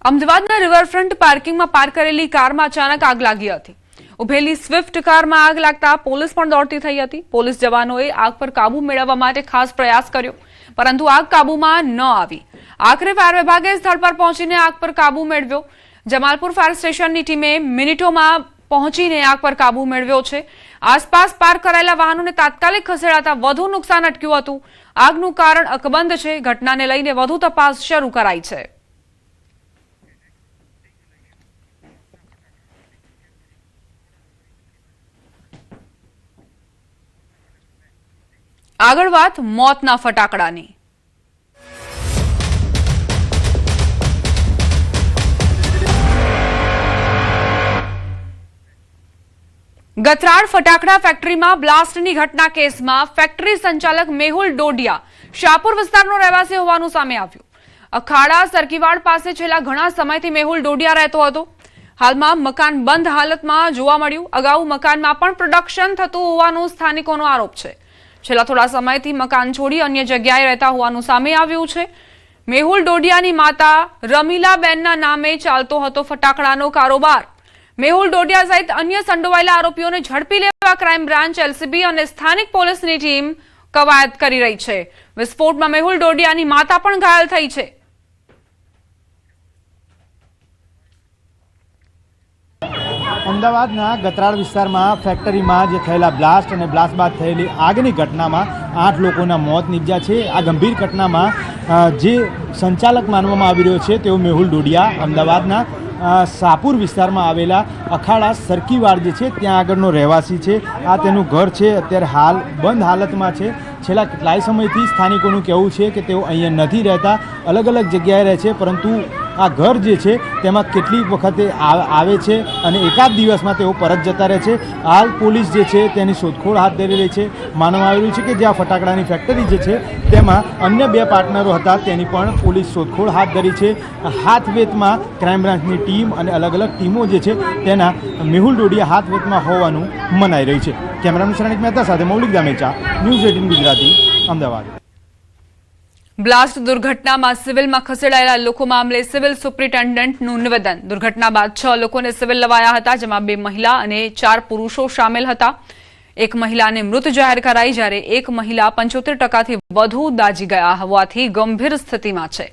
અમદાવાદના રિવરફ્રન્ટ પાર્કિંગમાં પાર્ક કરેલી કારમાં અચાનક આગ લાગી હતી। ઉભેલી સ્વિફ્ટ કારમાં આગ લાગતા પોલીસ પણ દોડતી થઈ હતી। પોલીસ જવાનોએ આગ પર કાબુ મેળવવા માટે ખાસ પ્રયાસ કર્યો, પરંતુ આગ કાબુમાં ન આવી। આખરે ફાયર વિભાગે સ્થળ પર પહોંચીને આગ પર કાબુ મેળવ્યો। જમાલપુર ફાયર સ્ટેશનની ટીમે મિનિટોમાં પહોંચીને આગ પર કાબુ મેળવ્યો છે। આસપાસ પાર્ક કરાયેલા વાહનોને તાત્કાલિક ખસેડાતા વધુ નુકસાન અટક્યું હતું। આગનું કારણ અકબંધ છે। ઘટનાને લઈને વધુ તપાસ શરૂ કરાઈ છે। આગળ વાત મોતના ફટાકડાની। ગથરાડ ફટાકડા ફેક્ટરીમાં બ્લાસ્ટની ઘટના કેસમાં ફેક્ટરી સંચાલક મેહુલ ડોડિયા શાહપુર વિસ્તારનો રહેવાસી હોવાનું સામે આવ્યું। અખાડા સરકીવાડ પાસે છેલ્લા ઘણા સમયથી મેહુલ ડોડિયા રહેતો હતો। હાલમાં મકાન બંધ હાલતમાં જોવા મળ્યું। અગાઉ મકાનમાં પણ પ્રોડક્શન થતું હોવાનો સ્થાનિકોનો આરોપ છે। છેલ્લા થોડા સમયથી મકાન છોડી અન્ય જગ્યાએ રહેતા હોવાનું સામે આવ્યું છે। મેહુલ ડોડિયાની માતા રમીલાબેનના નામે ચાલતો હતો ફટાકડાનો કારોબાર। મેહુલ ડોડિયા સહિત અન્ય સંડોવાયેલા આરોપીઓને ઝડપી લેવા ક્રાઇમ બ્રાન્ચ, એલસીબી અને સ્થાનિક પોલીસની ટીમ કવાયત કરી રહી છે। વિસ્ફોટમાં મેહુલ ડોડિયાની માતા પણ ઘાયલ થઈ છે। અમદાવાદના ગતરાડ વિસ્તારમાં ફેક્ટરીમાં જે થયેલા બ્લાસ્ટ અને બ્લાસ્ટ બાદ થયેલી આગની ઘટનામાં 8 લોકોના મોત નીપજ્યા છે। આ ગંભીર ઘટનામાં જે સંચાલક માનવામાં આવી રહ્યો છે તેઓ મેહુલ ડોડિયા અમદાવાદના શાહપુર વિસ્તારમાં આવેલા અખાડા સરકીવાડ જે છે ત્યાં આગળનો રહેવાસી છે। આ તેનું ઘર છે, અત્યારે હાલ બંધ હાલતમાં છે। છેલ્લા કેટલાય સમયથી સ્થાનિકોનું કહેવું છે કે તેઓ અહીંયા નથી રહેતા, અલગ અલગ જગ્યાએ રહે છે, પરંતુ આ ઘર જે છે તેમાં કેટલીક વખતે આવે છે અને એકાદ દિવસમાં તેઓ પરત જતા રહે છે। હાલ પોલીસ જે છે તેની શોધખોળ હાથ ધરી રહી છે। માનવામાં આવી રહ્યું છે કે જે આ ફટાકડાની ફેક્ટરી જે છે તેમાં અન્ય 2 પાર્ટનરો હતા, તેની પણ પોલીસ શોધખોળ હાથ ધરી છે। હાથવેતમાં ક્રાઇમ બ્રાન્ચની ટીમ અને અલગ અલગ ટીમો જે છે તેના મેહુલ ડોડિયા હાથવેતમાં હોવાનું મનાઈ રહ્યું છે। કેમેરામેન શરણિક મહેતા સાથે મૌલિક દામેચા, ન્યૂઝ 18 ગુજરાતી, અમદાવાદ। બ્લાસ્ટ દુર્ઘટનામાં સિવિલમાં ખસેડાયેલા લોકો મામલે સિવિલ સુપ્રિન્ટેન્ડન્ટનું નિવેદન। દુર્ઘટના બાદ 6 લોકોને સિવિલ લવાયા હતા, જેમાં 2 મહિલા અને 4 પુરુષો સામેલ હતા। એક મહિલાને મૃત જાહેર કરાઈ, જ્યારે એક મહિલા 75% વધુ દાઝી ગયા હોવાથી ગંભીર સ્થિતિમાં છે।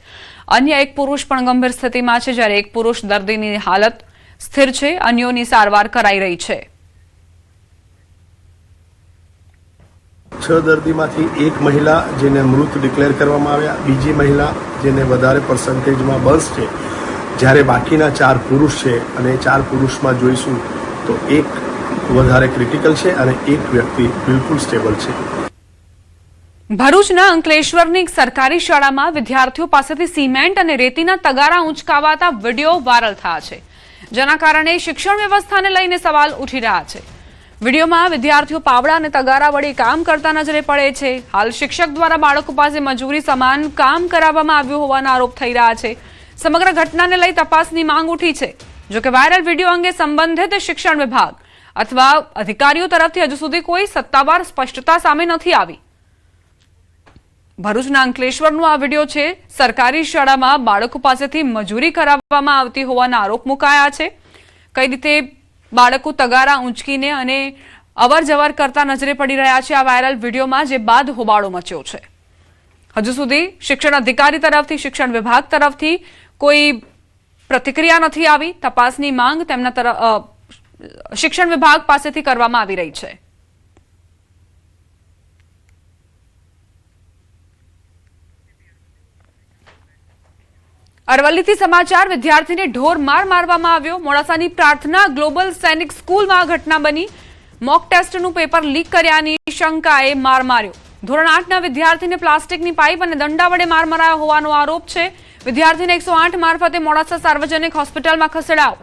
અન્ય એક પુરુષ પણ ગંભીર સ્થિતિમાં છે, જ્યારે એક પુરુષ દર્દીની હાલત સ્થિર છે। અન્યોની સારવાર કરાઈ રહી છે। 6 દર્દીમાંથી એક મહિલા જેને મૃત ડિક્લેર કરવામાં આવ્યા, બીજી મહિલા જેને વધારે પર્સન્ટેજમાં બર્ન્સ છે, જ્યારે બાકીના 4 પુરુષ છે અને 4 પુરુષમાં જોઈશું તો એક વધારે ક્રિટિકલ છે અને એક વ્યક્તિ બિલકુલ સ્ટેબલ છે। ભરૂચના અંકલેશ્વરની સરકારી શાળામાં વિદ્યાર્થીઓ પાસેથી સિમેન્ટ અને રેતીના તગારા ઉંચકાવાતા વિડીયો વાયરલ થયા છે, જેના કારણે શિક્ષણ વ્યવસ્થાને લઈને સવાલ ઉઠી રહ્યા છે। વિડીયોમાં વિદ્યાર્થીઓ પાવડા અને તગારા વડે કામ કરતા નજરે પડે છે। હાલ શિક્ષક દ્વારા બાળકો પાસે મજૂરી સમાન કામ કરાવવામાં આવ્યું હોવાના આરોપ થઈ રહ્યા છે। સમગ્ર ઘટનાને લઈ તપાસની માંગ ઉઠી છે। જોકે વાયરલ વિડીયો અંગે સંબંધિત શિક્ષણ વિભાગ અથવા અધિકારીઓ તરફથી હજુ સુધી કોઈ સત્તાવાર સ્પષ્ટતા સામે નથી આવી। ભરૂચના અંકલેશ્વરનો આ વિડીયો છે। સરકારી શાળામાં બાળકો પાસેથી મજૂરી કરાવવામાં આવતી હોવાના આરોપ મુકાયા છે। કઈ રીતે બાળકો તગારા ઊંચકીને અને અવર જવર કરતા નજરે પડી રહ્યા છે આ વાયરલ વિડીયોમાં, જે બાદ હોબાળો મચ્યો છે। હજુ સુધી શિક્ષણ અધિકારી તરફથી, શિક્ષણ વિભાગ તરફથી કોઈ પ્રતિક્રિયા નથી આવી। તપાસની માંગ તેમના શિક્ષણ વિભાગ પાસેથી કરવામાં આવી રહી છે। અરવલ્લીથી સમાચાર। વિદ્યાર્થીને ઢોર માર મારવામાં આવ્યો। મોડાસાની પ્રાર્થના ગ્લોબલ સૈનિક સ્કૂલમાં આ ઘટના બની। મોક ટેસ્ટનું પેપર લીક કર્યાની શંકાએ માર માર્યો। ધોરણ 8ના વિદ્યાર્થીને પ્લાસ્ટિકની પાઇપ અને દંડા વડે માર મરાયો હોવાનો આરોપ છે। વિદ્યાર્થીને 108 મારફતે મોડાસા સાર્વજનિક હોસ્પિટલમાં ખસેડાયો।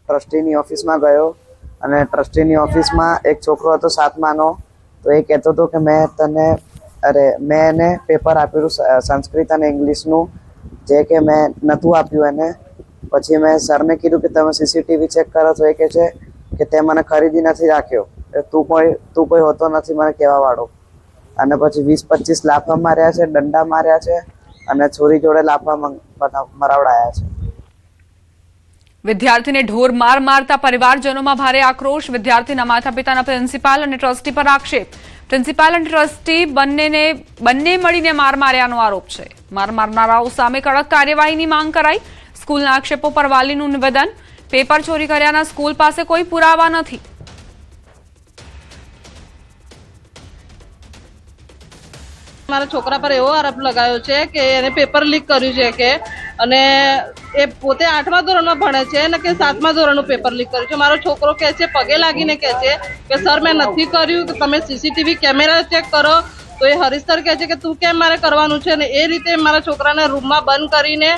ટ્રસ્ટીની ઓફિસમાં ગયો અને ટ્રસ્ટીની ઓફિસમાં એક છોકરો હતો 7માનો, તો એ કહેતો હતો કે મેં એને પેપર આપ્યું સંસ્કૃત અને ઇંગ્લિશનું, જે કે મેં નહોતું આપ્યું એને। પછી મેં સરને કીધું કે તમે સીસીટીવી ચેક કરો, તો એ કહે છે કે તે મને ખરીદી નથી રાખ્યો, તું કોઈ હોતો નથી મને કહેવા વાળો। અને પછી 20-25 લાફા માર્યા છે, દંડા માર્યા છે અને છોરી જોડે લાફા મરાવડાયા છે. વિદ્યાર્થીને ઢોર માર મારતા પરિવારજનોમાં ભારે આક્રોશ. વિદ્યાર્થીના માતા પિતાના પ્રિન્સિપાલ અને ટ્રસ્ટી પર આક્ષેપ. પ્રિન્સિપાલ અને ટ્રસ્ટી બંને મળીને માર માર્યાનો આરોપ છે. માર મારનારાઓ સામે કડક કાર્યવાહીની માંગ કરાઈ. સ્કૂલના આક્ષેપો પર વાલીનું નિવેદન. પેપર ચોરી કર્યાના સ્કૂલ પાસે કોઈ પુરાવા નથી. મારા છોકરા પર એવો આરોપ લગાવ્યો છે કે એને પેપર લીક કર્યું છે કે, અને એ પોતે 8મા ધોરણમાં ભણે છે ને કે 7મા ધોરણનું પેપર લીક કર્યું છે. મારો છોકરો કહે છે, પગે લાગીને કહે છે કે સર મેં નથી કર્યું, કે તમે સીસીટીવી કેમેરા ચેક કરો. તો એ હરીશ સર કહે છે કે તું કેમ મારે કરવાનું છે, ને એ રીતે મારા છોકરાને રૂમમાં બંધ કરીને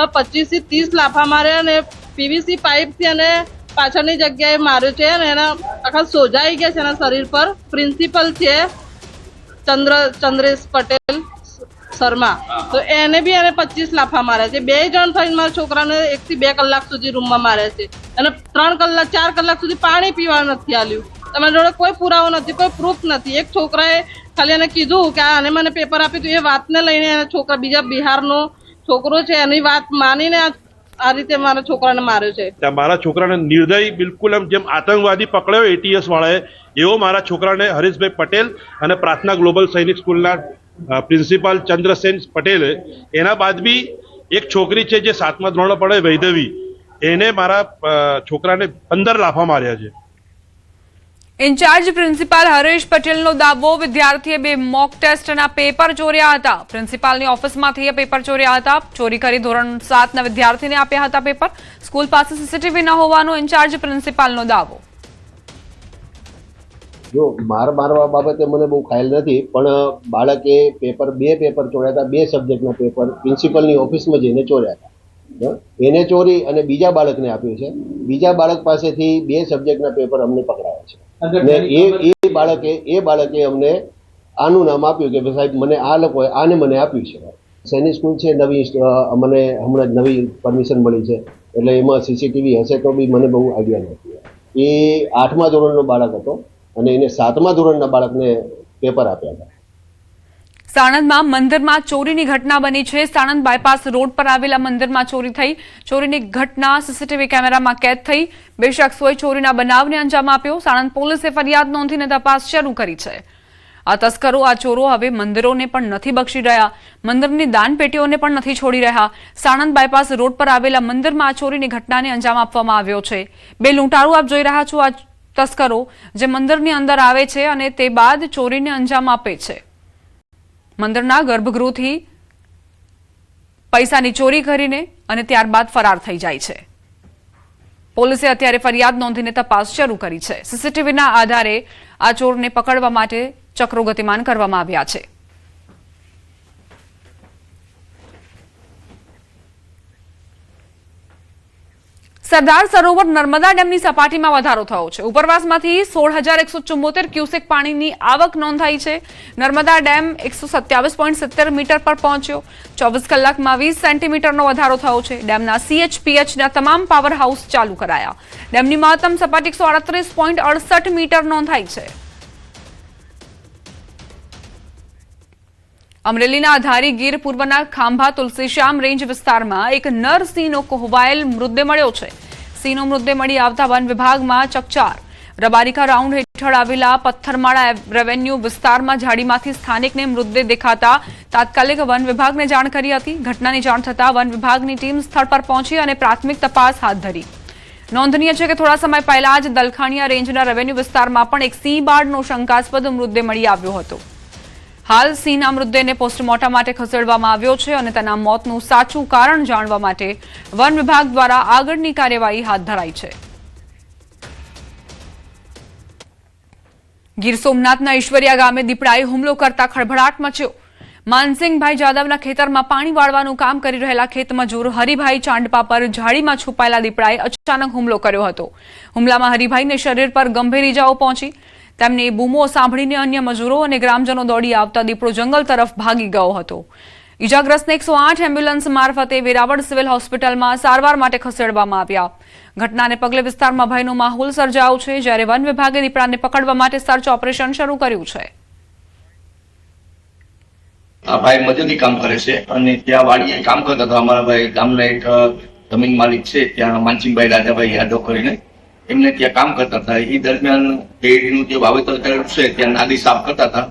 25 થી 30 લાફા માર્યા અને પીવીસી પાઇપથી અને પાછળની જગ્યાએ માર્યો છે અને એના આખા સોજાઈ ગયા છે એના શરીર પર. પ્રિન્સિપલ છે ચંદ્રેશ પટેલ શર્મા, તો એને બી એને 25 લાફા માર્યા છે. 2 જણ થઈને મારા છોકરાને 1 થી 2 કલાક સુધી રૂમમાં માર્યા છે અને 4 કલાક સુધી પાણી પીવા નથી આલ્યું. તમારી જોડે કોઈ પુરાવો નથી, કોઈ પ્રૂફ નથી. એક છોકરાએ ખાલી એને કીધું કે આને મને પેપર આપ્યું, તો એ વાતને લઈને એના છોકરા, બીજા બિહારનો છોકરો છે, એની વાત માનીને આ રીતે મારા છોકરાને માર્યો છે. મારા છોકરાને નિર્દય બિલકુલ જેમ આતંકવાદી પકડ્યો એટીએસ વાળાએ, એવો મારા છોકરાને હરીશભાઈ પટેલ અને પ્રાર્થના ગ્લોબલ સૈનિક સ્કૂલના પ્રિન્સિપાલ ચંદ્રસેન પટેલે, એના બાદ બી એક છોકરી છે જે 7મા ધોરણમાં પડે વૈદવી, એને મારા છોકરાને 15 લાફા માર્યા છે. ઇન્ચાર્જ પ્રિન્સિપાલ હરેશ પટેલનો દાવો. વિદ્યાર્થીએ 2 મોક ટેસ્ટના પેપર ચોર્યા હતા. પ્રિન્સિપાલની ઓફિસમાંથી પેપર ચોર્યા હતા. ચોરી કરી ધોરણ 7ના વિદ્યાર્થીને આપ્યા હતા પેપર. સ્કૂલ પાસે સીસીટીવી ન હોવાનો ઇન્ચાર્જ પ્રિન્સિપાલનો દાવો. જો મારવા બાબતે મને બહુ ખ્યાલ નથી, પણ બાળકે બે પેપર ચોર્યા હતા. 2 સબ્જેક્ટના પેપર પ્રિન્સિપલની ઓફિસમાં જઈને ચોર્યા હતા. એને ચોરી અને બીજા બાળકને આપ્યું છે. બીજા બાળક પાસેથી 2 સબ્જેક્ટના પેપર અમને પકડાયા છે ને એ બાળકે અમને આનું નામ આપ્યું કે સાહેબ મને આ લોકોએ આને મને આપ્યું છે. સૈનિક સ્કૂલ છે નવી, મને હમણાં જ નવી પરમિશન મળી છે, એટલે એમાં સીસીટીવી હશે તો બી મને બહુ આઈડિયા નથી. એ 8મા ધોરણનો બાળક હતો અને એને 7મા ધોરણના બાળકને પેપર આપ્યા હતા. સાણંદમાં મંદિરમાં ચોરીની ઘટના બની છે. સાણંદ બાયપાસ રોડ પર આવેલા મંદિરમાં ચોરી થઈ. ચોરીની ઘટના સીસીટીવી કેમેરામાં કેદ થઈ. 2 શખ્સોએ ચોરીના બનાવને અંજામ આપ્યો. સાણંદ પોલીસે ફરિયાદ નોંધીને તપાસ શરૂ કરી છે. આ તસ્કરો, આ ચોરો હવે મંદિરોને પણ નથી બક્ષી રહ્યા. મંદિરની દાનપેટીઓને પણ નથી છોડી રહ્યા. સાણંદ બાયપાસ રોડ પર આવેલા મંદિરમાં ચોરીની ઘટનાને અંજામ આપવામાં આવ્યો છે. 2 લૂંટારૂ આપ જોઈ રહ્યા છો. આ તસ્કરો જે મંદિરની અંદર આવે છે અને તે બાદ ચોરીને અંજામ આપે છે. મંદિરના ગર્ભગૃહથી પૈસાની ચોરી કરીને અને ત્યારબાદ ફરાર થઈ જાય છે. પોલીસે અત્યારે ફરિયાદ નોંધીને તપાસ શરૂ કરી છે. સીસીટીવીના આધારે આ ચોરને પકડવા માટે ચક્રો ગતિમાન કરવામાં આવ્યા છે. સરદાર સરોવર નર્મદા ડેમની સપાટીમાં વધારો થયો છે. ઉપરવાસમાંથી 16,174 ક્યુસેક પાણીની આવક નોંધાઈ છે. નર્મદા ડેમ 127.70 મીટર પર પહોંચ્યો. 24 કલાકમાં 20 સેન્ટીમીટરનો વધારો થયો છે. ડેમના CHPHના તમામ પાવર હાઉસ ચાલુ કરાયા. ડેમની મહત્તમ સપાટી 138.68 મીટર નોંધાઈ છે. અમરેલીના ધારી ગીર પૂર્વના ખાંભા તુલસીશ્યામ રેન્જ વિસ્તારમાં એક નર સિંહનો કોહવાયેલ મૃતદેહ મળ્યો છે. સિંહનો મૃતદેહ મળી આવતા વન વિભાગમાં ચકચાર. રબારિકા રાઉન્ડ હેઠળ આવેલા પથ્થરમાળા રેવન્યુ વિસ્તારમાં ઝાડીમાંથી સ્થાનિકને મૃતદેહ દેખાતા તાત્કાલિક વન વિભાગને જાણ કરી હતી. ઘટનાની જાણ થતાં વન વિભાગની ટીમ સ્થળ પર પહોંચી અને પ્રાથમિક તપાસ હાથ ધરી. નોંધનીય છે કે થોડા સમય પહેલા જ દલખાણીયા રેન્જના રેવન્યુ વિસ્તારમાં પણ એક સિંહ બાળનો શંકાસ્પદ મૃતદેહ મળી આવ્યો હતો. હાલ સિંહના મૃતદેહને પોસ્ટમોર્ટમ માટે ખસેડવામાં આવ્યો છે અને તેના મોતનું સાચું કારણ જાણવા માટે વન વિભાગ દ્વારા આગળની કાર્યવાહી હાથ ધરાઈ છે. ગીર સોમનાથના ઈશ્વરિયા ગામે દીપડાએ હુમલો કરતા ખળભળાટ મચ્યો. માનસિંગભાઈ જાદવના ખેતરમાં પાણી વાળવાનું કામ કરી રહેલા ખેતમજૂર હરિભાઈ ચાંદપા પર ઝાડીમાં છુપાયેલા દીપડાએ અચાનક હુમલો કર્યો હતો. હુમલામાં હરિભાઈને શરીર પર ગંભીર ઈજાઓ પહોંચી. તેમની બૂમો સાંભળીને અન્ય મજૂરો અને ગ્રામજનો દોડી આવતા દીપડો જંગલ તરફ ભાગી ગયો હતો. ઈજાગ્રસ્તને 108 એમ્બ્યુલન્સ મારફતે વેરાવળ સિવિલ હોસ્પિટલમાં સારવાર માટે ખસેડવામાં આવ્યા. ઘટનાને પગલે વિસ્તારમાં ભયનો માહોલ સર્જાયો છે, જ્યારે વન વિભાગે દીપડાને પકડવા માટે સર્ચ ઓપરેશન શરૂ કર્યું છે. આ ભાઈ મજૂરી કામ કરે છે અને ત્યાં વાડીએ કામ કરતા હતા. અમારા ભાઈ ગામના એક જમીન માલિક છે ત્યાં માનસિંહભાઈ રાજાભાઈ યાદવ કરીને એમને ત્યાં કામ કરતા હતા. એ દરમિયાન કેરીનું જે વાવેતર કરેલું છે ત્યાં નાદી સાફ કરતા હતા.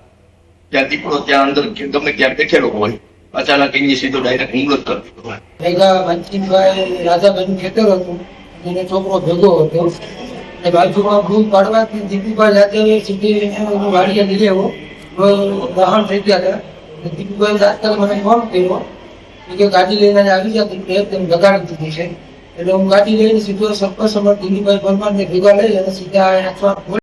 ત્યાં દીપડો ત્યાં અંદર ગમે ત્યાં બેઠેલો હોય, અચાનક એની સીધો ડાયરેક્ટ હુમલો જ કરી દીધો. ભેગા માનસિંહભાઈ રાજાભાઈનું ખેતર હતું, એનો છોકરો ભેગો હતો. અને બાજુમાં બૂમ પાડવાથી દીપુભાઈ રાજાભાઈ સીધી વાડીએ લઈ આવ્યો, દહન થઈ ગયા હતા. દીપુભાઈ દાખલ મને ફોન કર્યો કે ગાડી લઈને આવી જતી એકદમ લગાડી દીધી છે. એટલે હું ગાડી લઈને સીધો સરપંચ દિલીપભાઈ પરમારને ભેગા લઈ અને સીધા